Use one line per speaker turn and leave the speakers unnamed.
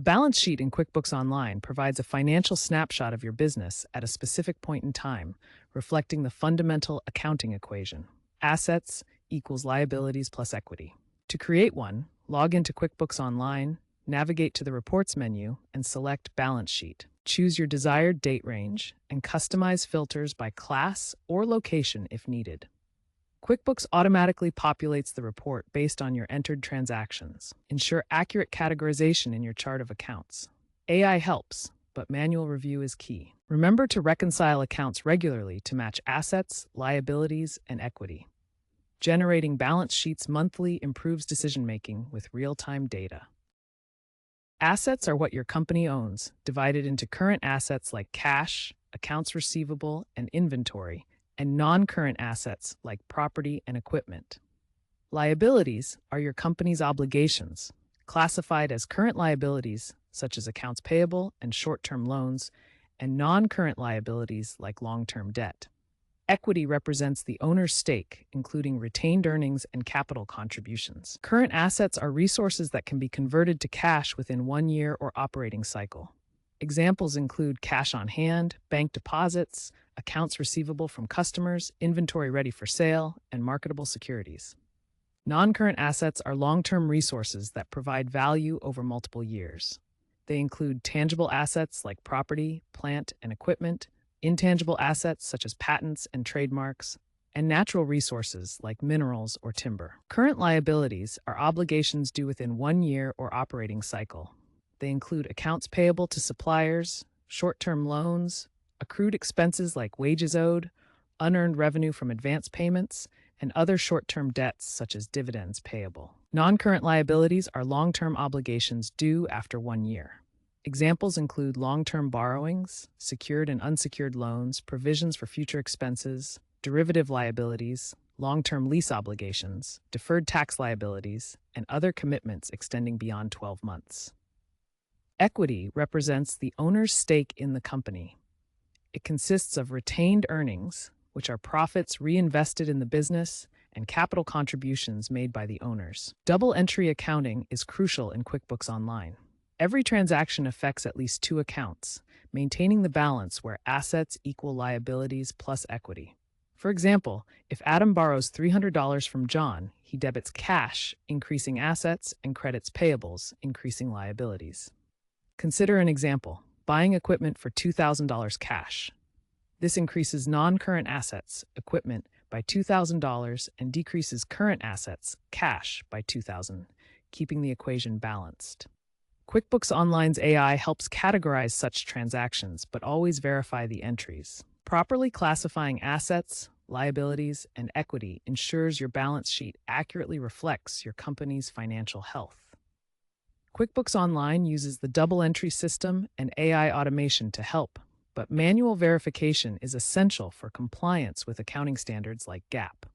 balance sheet in QuickBooks Online provides a financial snapshot of your business at a specific point in time, reflecting the fundamental accounting equation: assets equals liabilities plus equity. To create one, log into QuickBooks Online, navigate to the Reports menu, and select Balance Sheet. Choose your desired date range and customize filters by class or location if needed. QuickBooks automatically populates the report based on your entered transactions. Ensure accurate categorization in your chart of accounts. AI helps, but manual review is key. Remember to reconcile accounts regularly to match assets, liabilities, and equity. Generating balance sheets monthly improves decision-making with real-time data. Assets are what your company owns, divided into current assets like cash, accounts receivable, and inventory, and non-current assets like property and equipment. Liabilities are your company's obligations, classified as current liabilities such as accounts payable and short-term loans, and non-current liabilities like long-term debt. Equity represents the owner's stake, including retained earnings and capital contributions. Current assets are resources that can be converted to cash within 1 year or operating cycle. Examples include cash on hand, bank deposits, accounts receivable from customers, inventory ready for sale, and marketable securities. Non-current assets are long-term resources that provide value over multiple years. They include tangible assets like property, plant, and equipment, intangible assets such as patents and trademarks, and natural resources like minerals or timber. Current liabilities are obligations due within 1 year or operating cycle. They include accounts payable to suppliers, short-term loans, accrued expenses like wages owed, unearned revenue from advance payments, and other short-term debts such as dividends payable. Non-current liabilities are long-term obligations due after 1 year. Examples include long-term borrowings, secured and unsecured loans, provisions for future expenses, derivative liabilities, long-term lease obligations, deferred tax liabilities, and other commitments extending beyond 12 months. Equity represents the owner's stake in the company. It consists of retained earnings, which are profits reinvested in the business, and capital contributions made by the owners. Double entry accounting is crucial in QuickBooks Online. Every transaction affects at least 2 accounts, maintaining the balance where assets equal liabilities plus equity. For example, if Adam borrows $300 from John, he debits cash, increasing assets, and credits payables, increasing liabilities. Consider an example: buying equipment for $2,000 cash. This increases non-current assets, equipment, by $2,000 and decreases current assets, cash, by $2,000, keeping the equation balanced. QuickBooks Online's AI helps categorize such transactions, but always verify the entries. Properly classifying assets, liabilities, and equity ensures your balance sheet accurately reflects your company's financial health. QuickBooks Online uses the double entry system and AI automation to help, but manual verification is essential for compliance with accounting standards like GAAP.